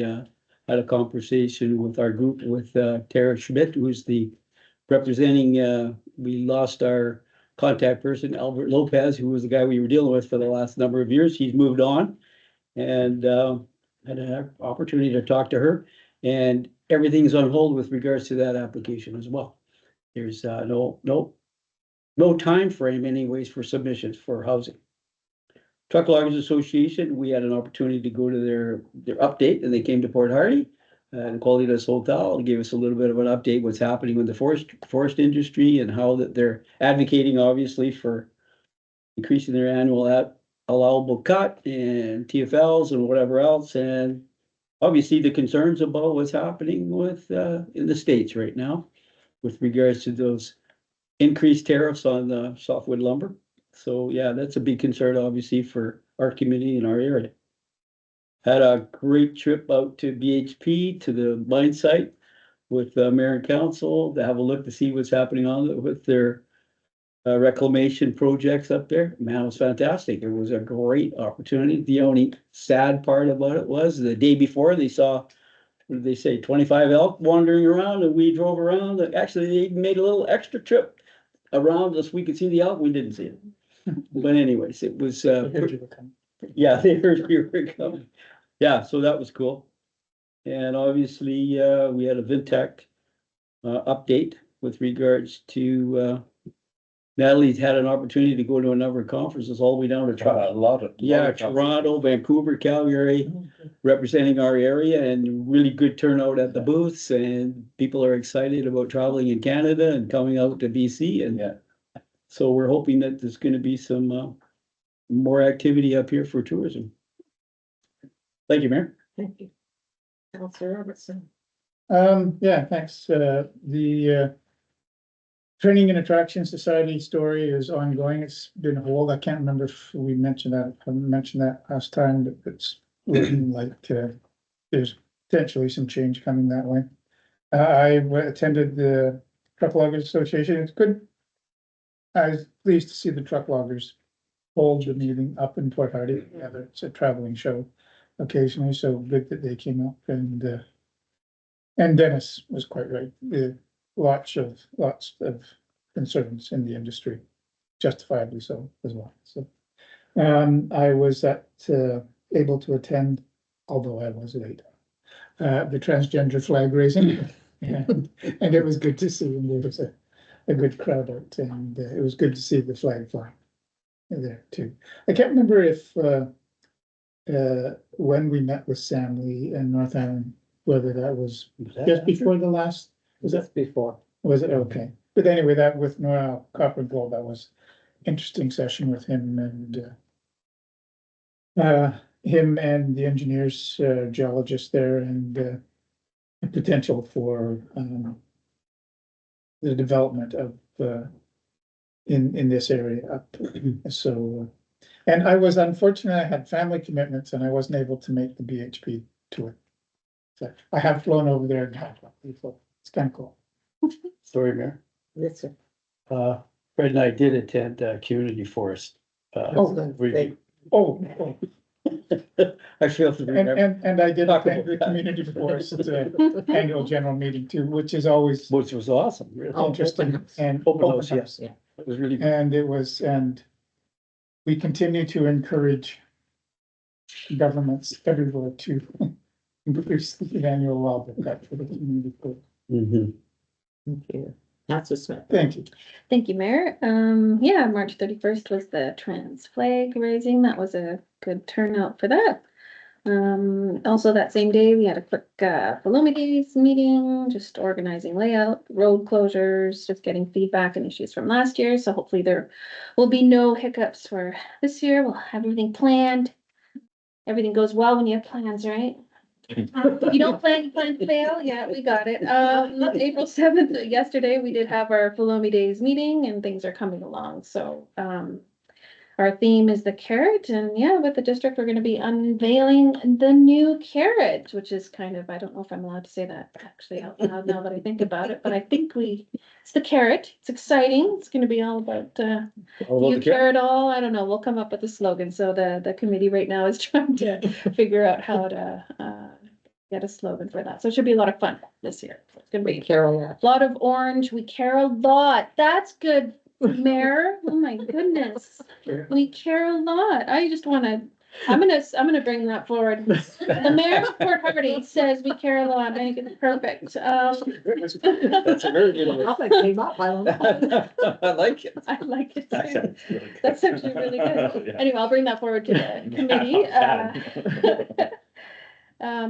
[SPEAKER 7] had a conversation with our group with Tara Schmidt, who's the representing, we lost our contact person, Albert Lopez, who was the guy we were dealing with for the last number of years. He's moved on and had an opportunity to talk to her, and everything's on hold with regards to that application as well. There's no time frame anyways for submissions for housing. Truck Loggers Association, we had an opportunity to go to their update, and they came to Port Hardy and Qualitas Hotel and gave us a little bit of an update what's happening with the forest industry and how that they're advocating obviously for increasing their annual allowable cut and TFLs and whatever else, and obviously the concerns about what's happening with in the States right now with regards to those increased tariffs on the softwood lumber. So yeah, that's a big concern obviously for our community in our area. Had a great trip out to BHP to the mine site with mayor and council to have a look to see what's happening on it with their reclamation projects up there. Man, it was fantastic. It was a great opportunity. The only sad part about it was the day before they saw, what did they say, 25 elk wandering around, and we drove around. Actually, they made a little extra trip around us. We could see the elk. We didn't see it. But anyways, it was, yeah, they heard we were coming. Yeah, so that was cool. And obviously, we had a Vintech update with regards to Natalie's had an opportunity to go to a number of conferences all the way down to
[SPEAKER 3] A lot of.
[SPEAKER 7] Toronto, Vancouver, Calgary. representing our area and really good turnout at the booths, and people are excited about traveling in Canada and coming out to BC, and
[SPEAKER 3] Yeah.
[SPEAKER 7] so we're hoping that there's gonna be some more activity up here for tourism. Thank you, Mayor.
[SPEAKER 1] Thank you. Counselor Robertson.
[SPEAKER 6] Yeah, thanks. The Training and Attraction Society story is ongoing. It's been hold. I can't remember if we mentioned that, I mentioned that last time, but it's looking like there's potentially some change coming that way. I attended the Truck Loggers Association. It's good. I was pleased to see the truck loggers hold the meeting up in Port Hardy together. It's a traveling show occasionally, so good that they came up, and Dennis was quite right. Lots of concerns in the industry, justifiably so as well. So I was able to attend, although I was late, the transgender flag raising. And it was good to see, and there was a good crowd out, and it was good to see the flag flying there too. I can't remember if when we met with Sam Lee in North Island, whether that was just before the last, was that
[SPEAKER 5] before.
[SPEAKER 6] was it? Okay. But anyway, that with Noel Copper Gold, that was interesting session with him and the engineers, geologists there, and the potential for the development of in this area up. So and I was unfortunate, I had family commitments and I wasn't able to make the BHP tour. So I have flown over there and had one before. It's kind of cool.
[SPEAKER 7] Sorry, Mayor.
[SPEAKER 1] Yes, sir.
[SPEAKER 7] Fred and I did attend Community Forest. Review.
[SPEAKER 6] Oh,
[SPEAKER 7] I feel to remember,
[SPEAKER 6] and I did
[SPEAKER 7] Talk
[SPEAKER 6] attend
[SPEAKER 7] about
[SPEAKER 6] the
[SPEAKER 7] that.
[SPEAKER 6] community forest annual general meeting too, which is always
[SPEAKER 7] which was awesome, really.
[SPEAKER 1] Oh,
[SPEAKER 6] interesting
[SPEAKER 1] open house.
[SPEAKER 6] and.
[SPEAKER 7] Open house, yes.
[SPEAKER 1] Yeah.
[SPEAKER 7] It was really good.
[SPEAKER 6] And it was, and we continue to encourage governments everywhere to increase the annual wildlife for the community.
[SPEAKER 7] Mhm.
[SPEAKER 1] Thank you. Counselor Smith.
[SPEAKER 6] Thank you.
[SPEAKER 8] Thank you, Mayor. Yeah, March 31st was the trans flag raising. That was a good turnout for that. Also that same day, we had a quick Paloma Days meeting, just organizing layout, road closures, just getting feedback and issues from last year. So hopefully there will be no hiccups for this year. We'll have everything planned. Everything goes well when you have plans, right? You don't plan, you plan to fail? Yeah, we got it. April 7th, yesterday, we did have our Paloma Days meeting and things are coming along. So, our theme is the carrot, and yeah, with the district, we're gonna be unveiling the new carrot, which is kind of, I don't know if I'm allowed to say that actually out loud now that I think about it, but I think it's the carrot. It's exciting. It's gonna be all about, you carrot all, I don't know, we'll come up with a slogan. So the committee right now is trying to figure out how to, get a slogan for that. So it should be a lot of fun this year. It's gonna be
[SPEAKER 1] Carol.
[SPEAKER 8] a lot of orange. We care a lot. That's good, Mayor. Oh my goodness. We care a lot. I just wanna, I'm gonna bring that forward. The mayor of Port Hardy says we care a lot. I think it's perfect.
[SPEAKER 7] That's a very good one.
[SPEAKER 1] That came up, I don't know.
[SPEAKER 7] I like it.
[SPEAKER 8] I like it
[SPEAKER 2] That
[SPEAKER 8] too.
[SPEAKER 2] sounds really good.
[SPEAKER 8] That's actually really good.
[SPEAKER 2] Yeah.
[SPEAKER 8] Anyway, I'll bring that forward to the committee.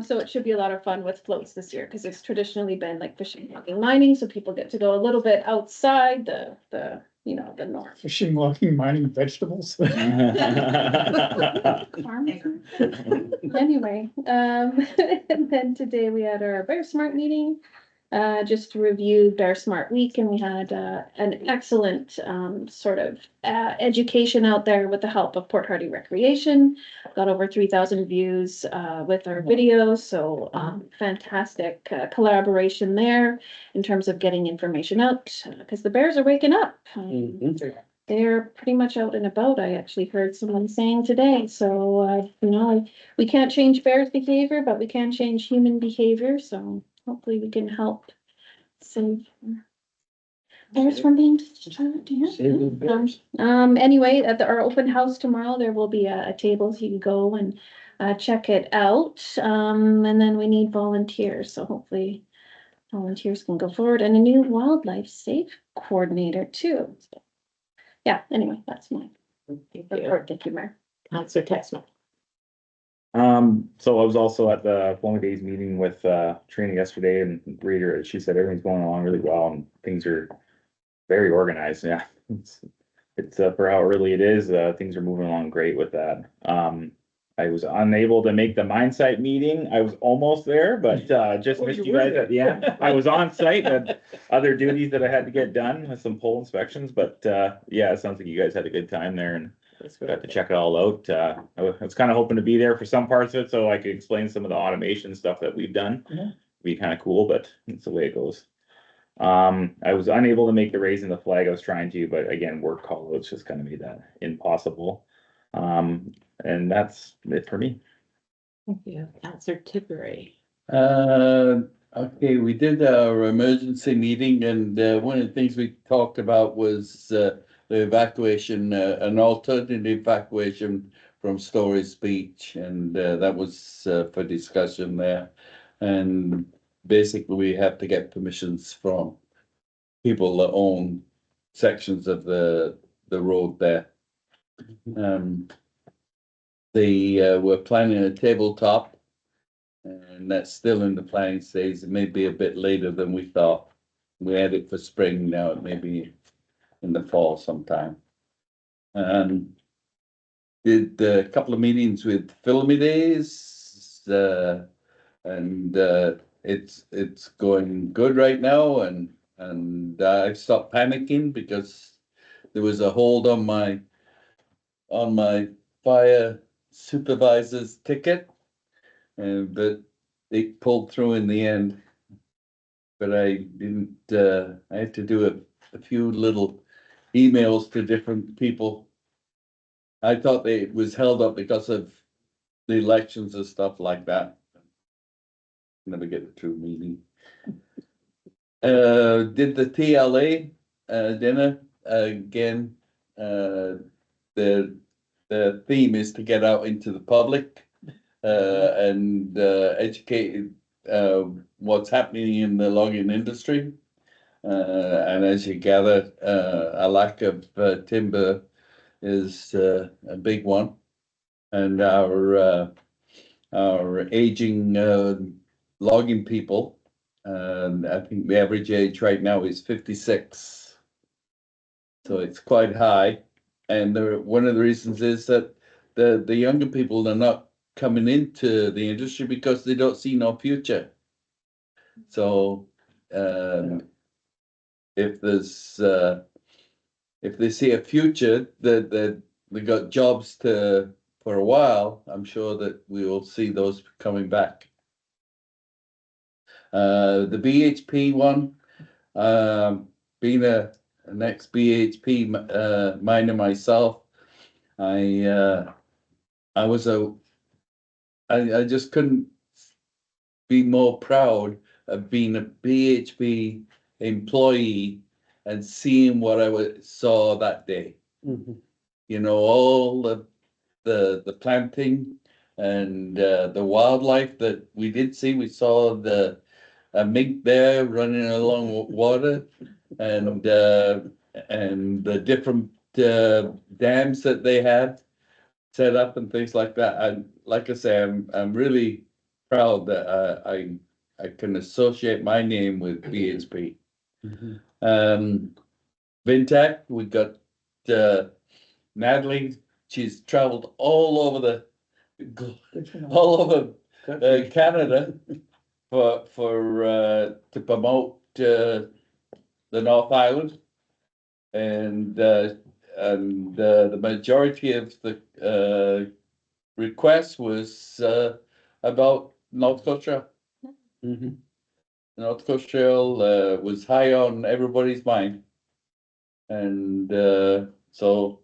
[SPEAKER 8] So it should be a lot of fun with floats this year, because it's traditionally been like fishing, logging, mining, so people get to go a little bit outside the norm.
[SPEAKER 6] Fishing, logging, mining, vegetables.
[SPEAKER 8] Anyway, and then today we had our Bear Smart meeting, just to review Bear Smart Week, and we had an excellent sort of education out there with the help of Port Hardy Recreation. Got over 3,000 views with our videos, so fantastic collaboration there in terms of getting information out, because the bears are waking up. They're pretty much out and about. I actually heard someone saying today. So, we can't change bears' behavior, but we can change human behavior. So hopefully we can help save bears from being destroyed. Anyway, at our open house tomorrow, there will be a table so you can go and check it out. And then we need volunteers. So hopefully volunteers can go forward, and a new wildlife safe coordinator too. So, yeah, anyway, that's my report. Thank you, Mayor.
[SPEAKER 1] Counselor Texman.
[SPEAKER 2] So I was also at the Flowing Days meeting with, Trina yesterday and she said everything's going along really well and things are very organized, yeah. It's for how early it is, things are moving along great with that. I was unable to make the mine site meeting. I was almost there, but, just
[SPEAKER 7] Oh,
[SPEAKER 2] missed
[SPEAKER 7] you
[SPEAKER 2] you
[SPEAKER 7] were
[SPEAKER 2] guys
[SPEAKER 7] there.
[SPEAKER 2] at the end. I was on site, had other duties that I had to get done with some pole inspections, but, yeah, it sounds like you guys had a good time there and got to check it all out. I was kind of hoping to be there for some parts of it, so I could explain some of the automation stuff that we've done.
[SPEAKER 7] Yeah.
[SPEAKER 2] Be kind of cool, but it's the way it goes. I was unable to make the raising the flag I was trying to, but again, work call outs just kind of made that impossible. And that's it for me.
[SPEAKER 1] Thank you, Counselor Tippery.
[SPEAKER 3] Okay, we did our emergency meeting and one of the things we talked about was the evacuation, an alternative evacuation from Storys Beach, and that was for discussion there. And basically, we have to get permissions from people that own sections of the road there. They were planning a tabletop, and that's still in the planning stage. It may be a bit later than we thought. We had it for spring, now it may be in the fall sometime. Did a couple of meetings with Philomene, and it's going good right now, and I stopped panicking because there was a hold on my fire supervisor's ticket, but it pulled through in the end. But I didn't, I had to do a few little emails to different people. I thought it was held up because of the elections and stuff like that. Never get a true meeting. Did the TLA dinner again. The theme is to get out into the public and educate what's happening in the logging industry. And as you gather, a lack of timber is a big one, and our aging logging people. I think the average age right now is 56, so it's quite high. And one of the reasons is that the younger people are not coming into the industry because they don't see no future. So if they see a future that they got jobs for a while, I'm sure that we will see those coming back. The BHP one, being an ex-BHP miner myself, I just couldn't be more proud of being a BHP employee and seeing what I saw that day.
[SPEAKER 7] Mhm.
[SPEAKER 3] You know, all the planting and the wildlife that we did see. We saw the mink there running along water, and the different dams that they had set up and things like that. And like I say, I'm really proud that I can associate my name with BHP.
[SPEAKER 7] Mhm.
[SPEAKER 3] Vintech, we got Natalie. She's traveled all over Canada to promote the North Island, and the majority of the request was about North Coast Trail.
[SPEAKER 7] Mhm.
[SPEAKER 3] North Coast Trail was high on everybody's mind, and so.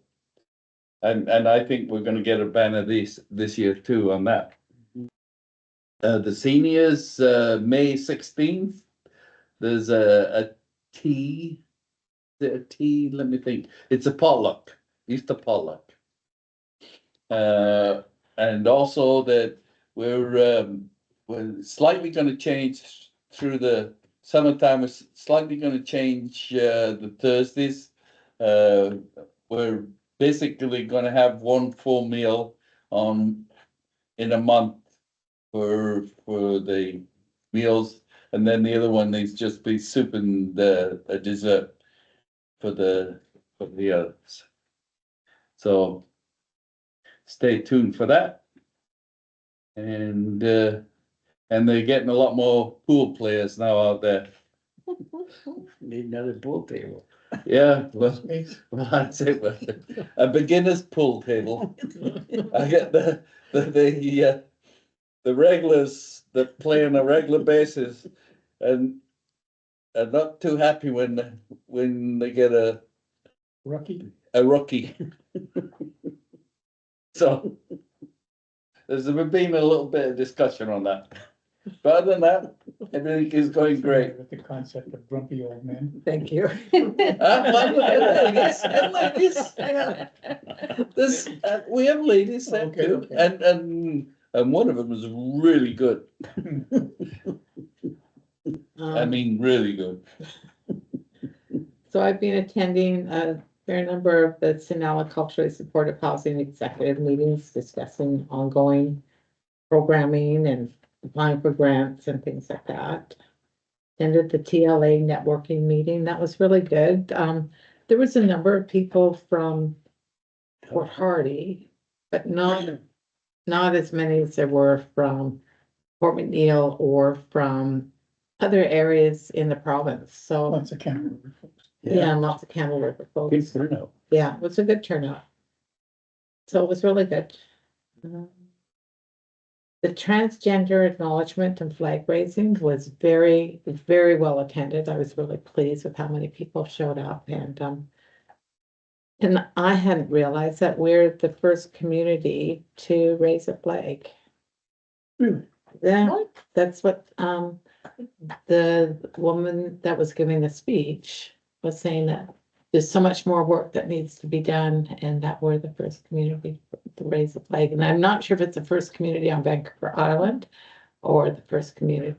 [SPEAKER 3] And I think we're gonna get a banner this year too on that. The seniors, May 16th, there's a tea, let me think, it's a potluck, Easter potluck. And also that we're slightly gonna change through the summertime, we're slightly gonna change the Thursdays. We're basically gonna have one full meal in a month for the meals. And then the other one needs just be soup and a dessert for the others. So stay tuned for that. And they're getting a lot more pool players now out there.
[SPEAKER 7] Need another pool table.
[SPEAKER 3] Yeah, well, that's it. A beginner's pool table. I get the regulars that play on a regular basis and are not too happy when they get a rookie. So there's been a little bit of discussion on that. But other than that, everything is going great.
[SPEAKER 6] With the concept of grumpy old men.
[SPEAKER 1] Thank you.
[SPEAKER 3] Ladies, yeah. This, we have ladies there
[SPEAKER 6] Okay,
[SPEAKER 3] too,
[SPEAKER 6] okay.
[SPEAKER 3] and one of them is really good. I mean, really good.
[SPEAKER 1] So I've been attending a fair number of the Sinala Culturally Supportive Housing Executive meetings discussing ongoing programming and applying for grants and things like that. Attended the TLA networking meeting. That was really good. There was a number of people from Port Hardy, but not as many as there were from Port McNeil or from other areas in the province. So
[SPEAKER 6] Lots of Canada folks.
[SPEAKER 1] yeah, and lots of Campbell River folks.
[SPEAKER 7] Good turnout.
[SPEAKER 1] Yeah, it was a good turnout. So it was really good. The transgender acknowledgement and flag raising was very, very well attended. I was really pleased with how many people showed up and I hadn't realized that we're the first community to raise a flag.
[SPEAKER 6] Really?
[SPEAKER 1] Yeah, that's what the woman that was giving the speech was saying, that there's so much more work that needs to be done and that we're the first community to raise a flag. And I'm not sure if it's the first community on Vancouver Island or the first community.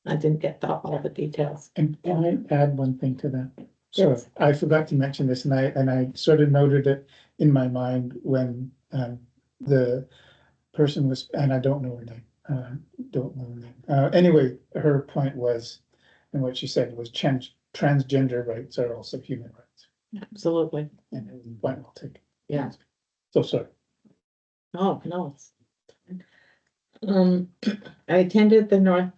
[SPEAKER 1] I didn't get all the details.
[SPEAKER 6] And can I add one thing to that? So
[SPEAKER 1] Yes.
[SPEAKER 6] I forgot to mention this and I sort of noted it in my mind when the person was, and I don't know her name, anyway, her point was, and what she said was transgender rights are also human rights.
[SPEAKER 1] Absolutely.
[SPEAKER 6] And it was point well taken.
[SPEAKER 1] Yeah.
[SPEAKER 6] So sorry.
[SPEAKER 1] Oh, no. I attended the North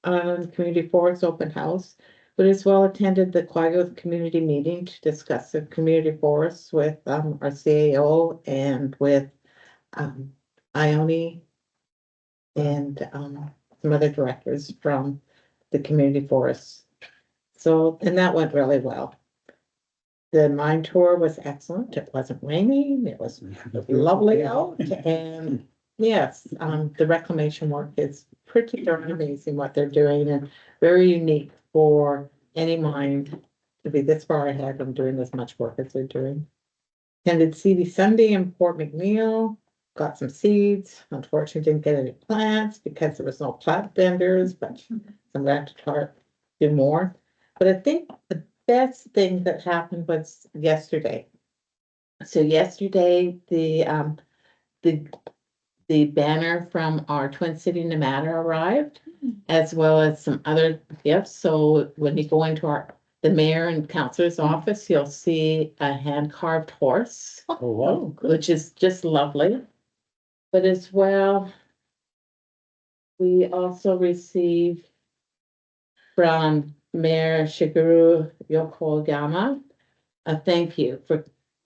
[SPEAKER 1] Island Community Forest Open House, but as well attended the Quagga Community Meeting to discuss the community forests with our CAO and with Ione and some other directors from the community forests. So, and that went really well. The mine tour was excellent. It wasn't raining. It was lovely out. And yes, the reclamation work is pretty darn amazing what they're doing and very unique for any mine to be this far ahead of doing as much work as they're doing. Attended CD Sunday in Port McNeil, got some seeds. Unfortunately, didn't get any plants because there was no plant vendors, but I'm glad to try to do more. But I think the best thing that happened was yesterday. So yesterday, the banner from our Twin City Nemata arrived, as well as some other gifts. So when you go into the mayor and councilor's office, you'll see a hand carved horse,
[SPEAKER 7] Oh, wow.
[SPEAKER 1] which is just lovely. But as well, we also received from Mayor Shigeru Yokoyama a thank you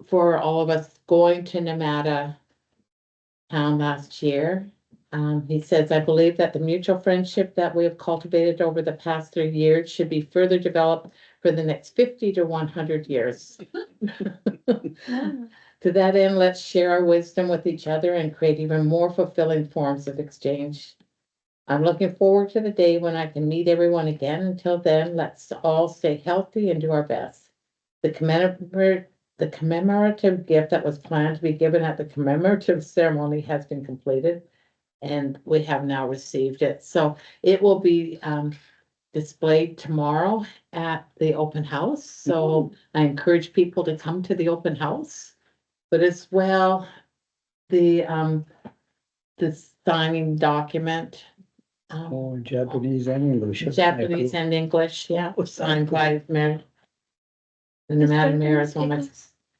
[SPEAKER 1] for all of us going to Nemata town last year. He says, I believe that the mutual friendship that we have cultivated over the past 3 years should be further developed for the next 50 to 100 years. To that end, let's share our wisdom with each other and create even more fulfilling forms of exchange. I'm looking forward to the day when I can meet everyone again. Until then, let's all stay healthy and do our best. The commemorative gift that was planned to be given at the commemorative ceremony has been completed, and we have now received it. So it will be displayed tomorrow at the open house. So I encourage people to come to the open house. But as well, the the signing document.
[SPEAKER 7] Oh, Japanese and English.
[SPEAKER 1] Japanese and English, yeah, was signed by Mayor. And the Madam Mayor is one of,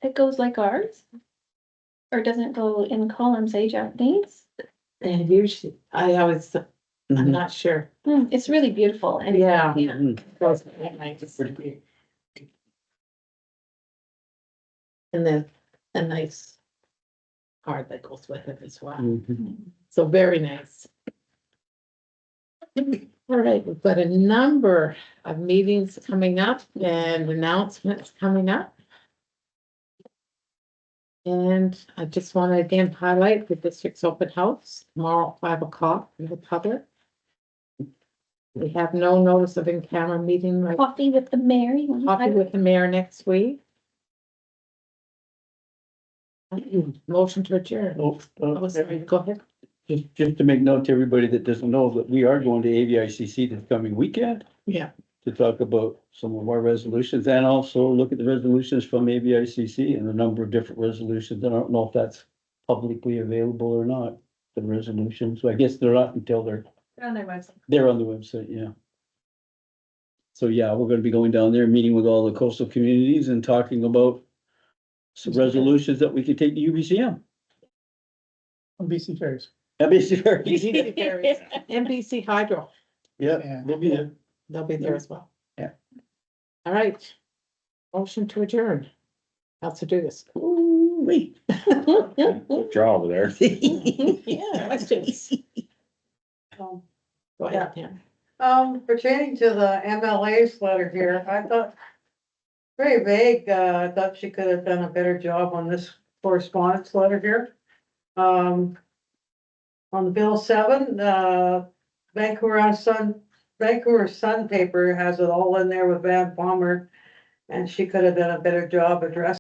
[SPEAKER 8] It goes like ours? Or doesn't go in columns, Japanese?
[SPEAKER 1] and usually, I'm
[SPEAKER 7] Mhm.
[SPEAKER 1] not sure.
[SPEAKER 8] It's really beautiful and
[SPEAKER 1] Yeah.
[SPEAKER 8] yeah.
[SPEAKER 7] Mhm.
[SPEAKER 1] Goes like nice. And then a nice card that goes with it as well.
[SPEAKER 7] Mhm.
[SPEAKER 1] So very nice. All right, we've got a number of meetings coming up and announcements coming up. And I just want to again highlight the district's open house tomorrow, 5 o'clock for the public. We have no notice of in-camera meeting, right?
[SPEAKER 8] Coffee with the mayor. You want to
[SPEAKER 1] Coffee with the mayor next week. Motion to adjourn.
[SPEAKER 7] Oh,
[SPEAKER 1] Oh, sorry, go ahead.
[SPEAKER 7] just to make note to everybody that doesn't know that we are going to AVICC this coming weekend
[SPEAKER 1] Yeah.
[SPEAKER 7] to talk about some of our resolutions and also look at the resolutions from AVICC and a number of different resolutions. I don't know if that's publicly available or not, the resolutions. So I guess they're not until they're
[SPEAKER 9] On their website.
[SPEAKER 7] on the website, yeah. So yeah, we're gonna be going down there, meeting with all the coastal communities and talking about some resolutions that we could take to UBCM.
[SPEAKER 6] On BC Fairs.
[SPEAKER 7] NBC
[SPEAKER 1] NBC Ferries, NBC Hydro,
[SPEAKER 7] Yeah,
[SPEAKER 6] Yeah.
[SPEAKER 7] we'll be there.
[SPEAKER 1] they'll be there as well.
[SPEAKER 7] Yeah.
[SPEAKER 1] All right. Motion to adjourn. How to do this?
[SPEAKER 7] Ooh-wee.
[SPEAKER 2] Draw over there.
[SPEAKER 1] Yeah, questions. Go ahead, Pam.
[SPEAKER 10] Pertaining to the MLA's letter here, I thought very vague, I thought she could have done a better job on this correspondence letter here. On Bill 7, Vancouver Sun paper has it all in there with Van Palmer. And she could have done a better job addressing